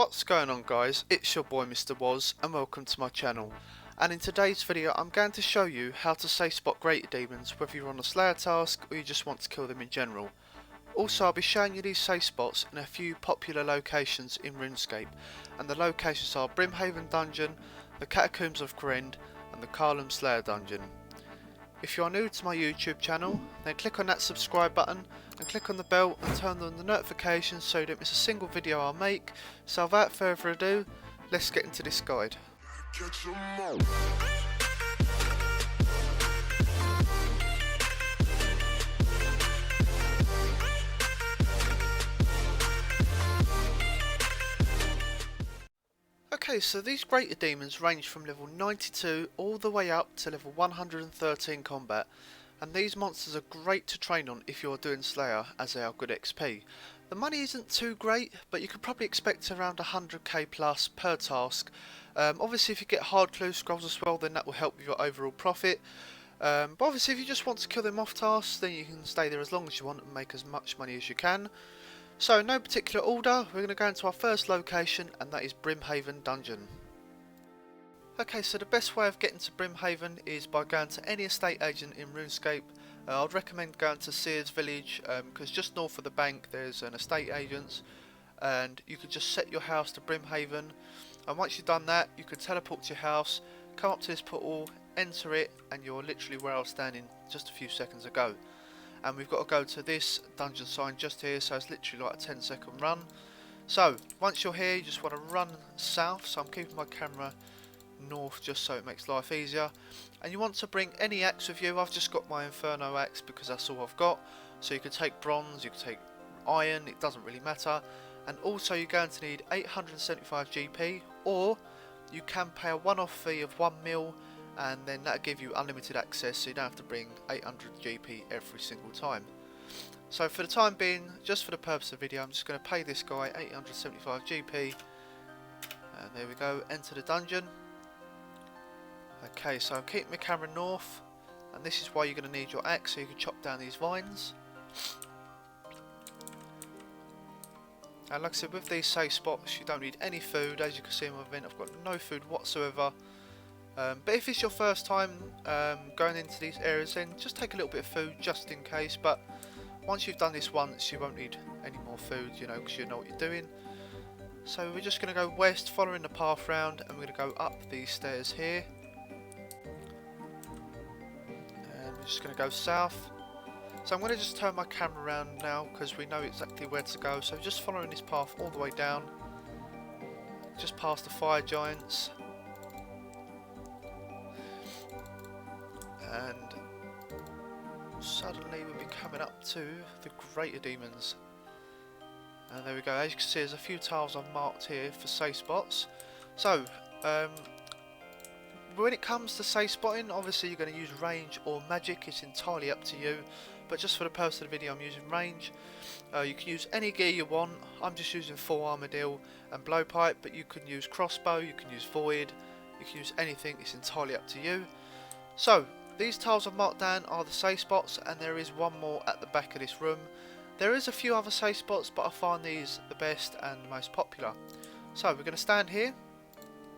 What's going on, guys? It's your boy Mr. Woz and welcome to my channel. And in today's video I'm going to show you how to safe spot greater demons, whether you're on a slayer task or you just want to kill them in general. Also, I'll be showing you these safe spots in a few popular locations in Runescape, and the locations are Brim Haven dungeon, the Catacombs of Kourend and the Catacombs Slayer dungeon. If you are new to my YouTube channel, then click on that subscribe button and click on the bell and turn on the notifications so you don't miss a single video I'll make. So without further ado, let's get into this guide. Okay, so these greater demons range from level 92 all the way up to level 113 combat, and these monsters are great to train on if you're doing Slayer, as they are good XP. The money isn't too great, but you could probably expect around 100k plus per task. Obviously if you get hard clue scrolls as well, then that will help with your overall profit. But obviously if you just want to kill them off tasks, then you can stay there as long as you want and make as much money as you can. So in no particular order, we're going to go into our first location, and that is Brim Haven dungeon. Okay, so the best way of getting to Brim Haven is by going to any estate agent in Runescape. I'd recommend going to Sears Village, because just north of the bank there's an estate agent's, and you could just set your house to Brim Haven, and once you've done that you could teleport to your house, come up to this portal, enter it, and you're literally where I was standing just a few seconds ago. And we've got to go to this dungeon sign just here, so it's literally like a 10-second run. So once you're here you just want to run south, so I'm keeping my camera north just so it makes life easier, and you want to bring any axe with you. I've just got my Inferno axe because that's all I've got, so you could take bronze, you could take iron, it doesn't really matter. And also you're going to need 875 GP, or you can pay a one-off fee of 1 mil, and then that'll give you unlimited access, so you don't have to bring 800 GP every single time. So for the time being, just for the purpose of the video, I'm just going to pay this guy 875 GP, and there we go, enter the dungeon. Okay, so I'm keeping my camera north, and this is why you're going to need your axe, so you can chop down these vines. And like I said, with these safe spots you don't need any food. As you can see in my event, I've got no food whatsoever. But if it's your first time going into these areas, then just take a little bit of food just in case. But once you've done this once, you won't need any more food, you know, because you know what you're doing. So we're just going to go west, following the path round, and we're going to go up these stairs here. And we're just going to go south. So I'm going to just turn my camera around now because we know exactly where to go. So just following this path all the way down, just past the fire giants. And suddenly we'll be coming up to the greater demons, and there we go. As you can see, there's a few tiles I've marked here for safe spots. So when it comes to safe spotting, obviously you're going to use range or magic, it's entirely up to you, but just for the purpose of the video I'm using range. You can use any gear you want. I'm just using full armadillo and blowpipe, but you can use crossbow, you can use void, you can use anything, it's entirely up to you. So these tiles I've marked down are the safe spots, and there is one more at the back of this room. There is a few other safe spots, but I find these the best and the most popular. So we're going to stand here,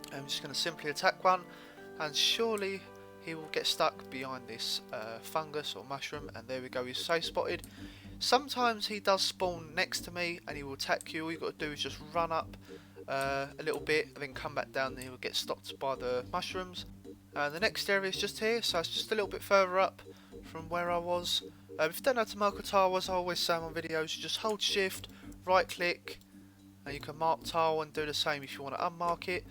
and I'm just going to simply attack one, and surely he will get stuck behind this fungus or mushroom, and there we go, he's safe spotted. Sometimes he does spawn next to me and he will attack you. All you've got to do is just run up a little bit and then come back down, and he will get stopped by the mushrooms. The next area is just here, so it's just a little bit further up from where I was. If you don't know how to mark a tile, as I always say in my videos, you just hold shift, right click, and you can mark tile, and do the same if you want to unmark it,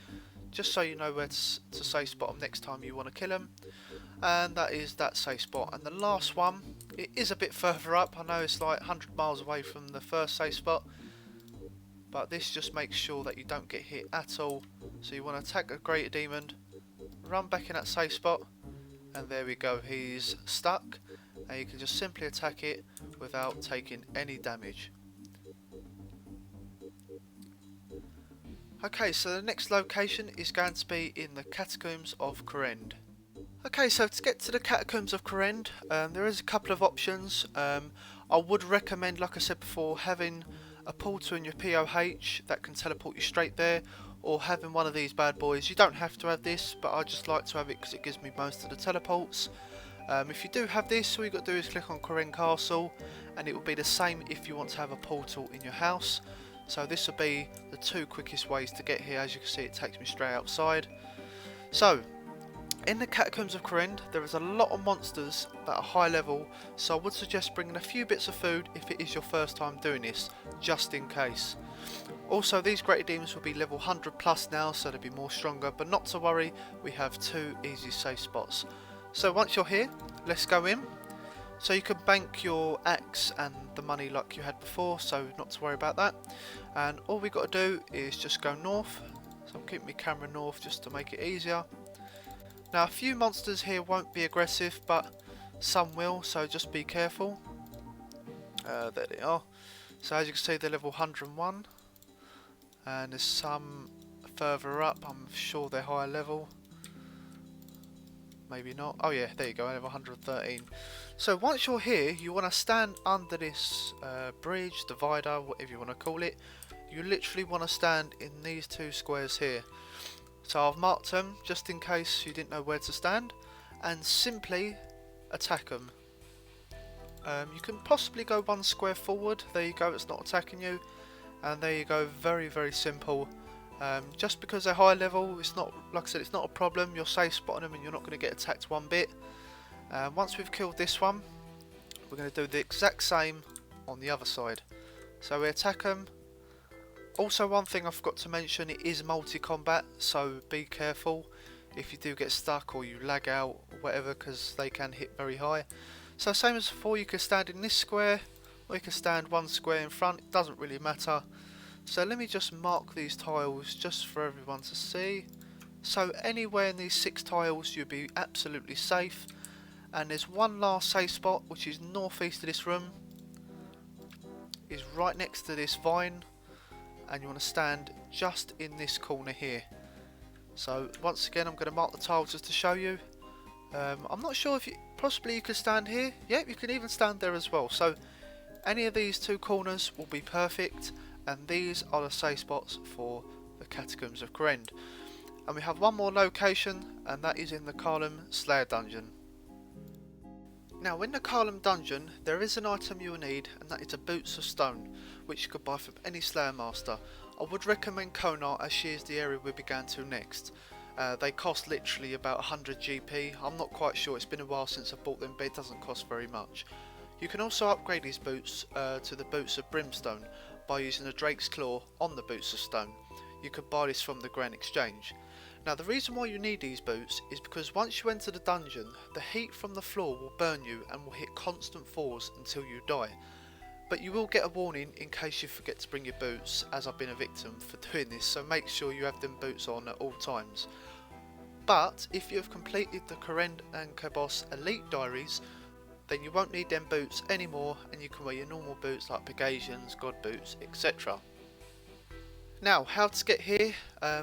just so you know where to safe spot them next time you want to kill them. And that is that safe spot. And the last one, it is a bit further up. I know it's like 100 miles away from the first safe spot, but this just makes sure that you don't get hit at all. So you want to attack a greater demon, run back in that safe spot, and there we go, he's stuck, and you can just simply attack it without taking any damage. Okay, so the next location is going to be in the Catacombs of Kourend. Okay, so to get to the Catacombs of Kourend, there is a couple of options. I would recommend, like I said before, having a portal in your POH that can teleport you straight there, or having one of these bad boys. You don't have to have this, but I just like to have it because it gives me most of the teleports. If you do have this, all you got to do is click on Kourend Castle, and it will be the same if you want to have a portal in your house. So this will be the two quickest ways to get here. As you can see, it takes me straight outside. So in the Catacombs of Kourend, there is a lot of monsters that are high level, so I would suggest bringing a few bits of food if it is your first time doing this, just in case. Also, these greater demons will be level 100 plus now, so they'll be more stronger, but not to worry, we have 2 easy safe spots. So once you're here, let's go in. So you can bank your axe and the money like you had before, so not to worry about that. And all we got to do is just go north. So I'm keeping my camera north just to make it easier. Now a few monsters here won't be aggressive, but some will, so just be careful. There they are. So as you can see, they're level 101. And there's some further up, I'm sure they're higher level. Maybe not. Oh yeah, there you go, level 113. So once you're here, you want to stand under this bridge, divider, whatever you want to call it. You literally want to stand in these 2 squares here. So I've marked them just in case you didn't know where to stand, and simply attack them. You can possibly go 1 square forward. There you go, it's not attacking you. And there you go, very very simple. Just because they're high level, it's not, like I said, it's not a problem. You're safe spotting them and you're not going to get attacked one bit. Once we've killed this one, we're going to do the exact same on the other side. So we attack them. Also, one thing I forgot to mention, it is multi-combat, so be careful if you do get stuck or you lag out or whatever, because they can hit very high. So same as before, you can stand in this square, or you can stand 1 square in front, it doesn't really matter. So let me just mark these tiles just for everyone to see. So anywhere in these 6 tiles you'll be absolutely safe. And there's one last safe spot, which is northeast of this room. Is right next to this vine. And you want to stand just in this corner here. So once again, I'm going to mark the tiles just to show you. I'm not sure if you, possibly you could stand here. Yep, you can even stand there as well. So any of these 2 corners will be perfect. And these are the safe spots for the Catacombs of Kourend. And we have one more location, and that is in the Catacombs Slayer dungeon. Now in the Catacombs dungeon, there is an item you will need, and that is a Boots of Stone, which you could buy from any Slayer Master. I would recommend Konar, as she is the area we began to next. They cost literally about 100 GP. I'm not quite sure, it's been a while since I bought them, but it doesn't cost very much. You can also upgrade these boots to the Boots of Brimstone by using the Drake's Claw on the Boots of Stone. You can buy this from the Grand Exchange. Now the reason why you need these boots is because once you enter the dungeon, the heat from the floor will burn you and will hit constant force until you die. But you will get a warning in case you forget to bring your boots, as I've been a victim for doing this, so make sure you have them boots on at all times. But if you have completed the Kourend and Kabos Elite Diaries, then you won't need them boots anymore, and you can wear your normal boots like Pegasians, God boots, etc. Now, how to get here?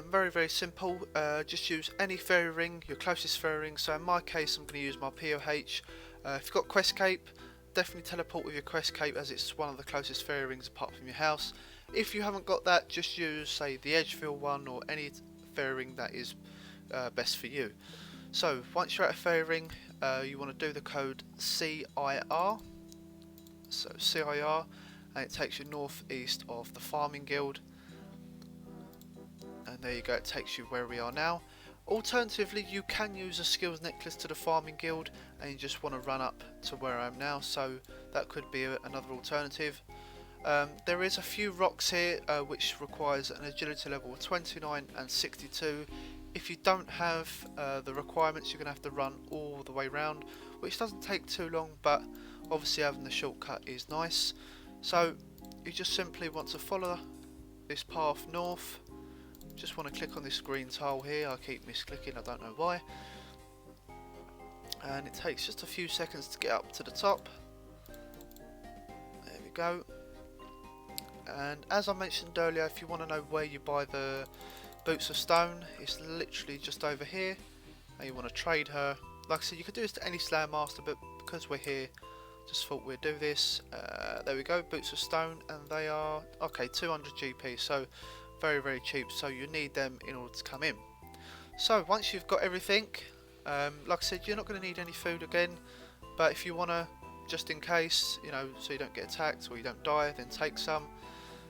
Very very simple. Just use any fairy ring, your closest fairy ring. So in my case, I'm going to use my POH. If you've got Quest Cape, definitely teleport with your Quest Cape, as it's one of the closest fairy rings apart from your house. If you haven't got that, just use, say, the Edgefield one or any fairy ring that is best for you. So once you're at a fairy ring, you want to do the code CIR. So CIR, and it takes you northeast of the Farming Guild. And there you go, it takes you where we are now. Alternatively, you can use a skills necklace to the Farming Guild, and you just want to run up to where I am now, so that could be another alternative. There is a few rocks here which requires an agility level of 29 and 62. If you don't have the requirements, you're going to have to run all the way round, which doesn't take too long, but obviously having the shortcut is nice. So you just simply want to follow this path north. Just want to click on this green tile here. I keep misclicking, I don't know why. And it takes just a few seconds to get up to the top. There we go. And as I mentioned earlier, if you want to know where you buy the Boots of Stone, it's literally just over here. And you want to trade her. Like I said, you could do this to any Slayer Master, but because we're here, Just thought we'd do this. There we go, boots of stone, and they are okay, 200 GP, so very, very cheap. So you need them in order to come in. So once you've got everything, like I said, you're not going to need any food again, but if you want to, just in case, you know, so you don't get attacked or you don't die, then take some.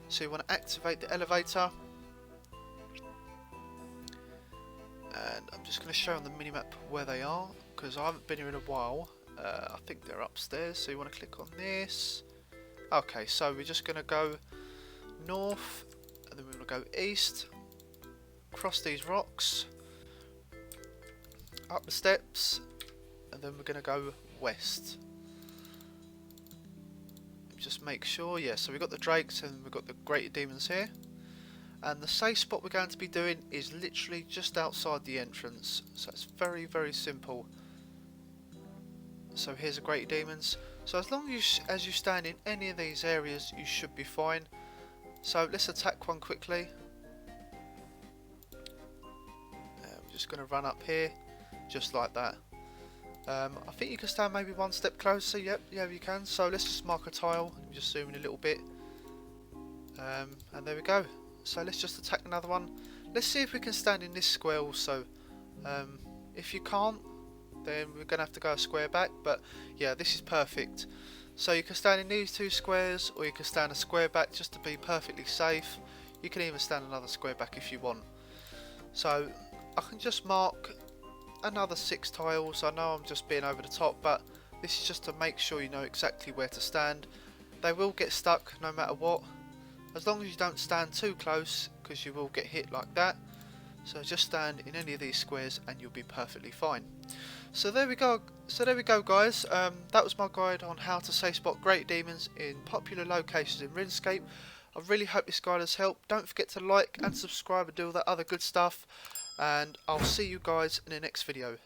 So you want to activate the elevator, and I'm just going to show on the minimap where they are, because I haven't been here in a while. I think they're upstairs, so you want to click on this. Okay, so we're just going to go north, and then we're going to go east, cross these rocks, up the steps, and then we're going to go west. Just make sure, yeah, so we've got the drakes and we've got the greater demons here. And the safe spot we're going to be doing is literally just outside the entrance. So it's very, very simple. So here's the greater demons. So as long as you stand in any of these areas, you should be fine. So let's attack one quickly. We're just going to run up here, just like that. I think you can stand maybe one step closer. Yep, yeah, you can. So let's just mark a tile. Let me just zoom in a little bit. And there we go. So let's just attack another one. Let's see if we can stand in this square also. If you can't, then we're going to have to go a square back. But yeah, this is perfect. So you can stand in these two squares, or you can stand a square back just to be perfectly safe. You can even stand another square back if you want. So I can just mark another 6 tiles. I know I'm just being over the top, but this is just to make sure you know exactly where to stand. They will get stuck no matter what, as long as you don't stand too close, because you will get hit like that. So just stand in any of these squares and you'll be perfectly fine. So there we go. Guys, that was my guide on how to safe spot great demons in popular locations in Runescape. I really hope this guide has helped. Don't forget to like and subscribe and do all that other good stuff. And I'll see you guys in the next video.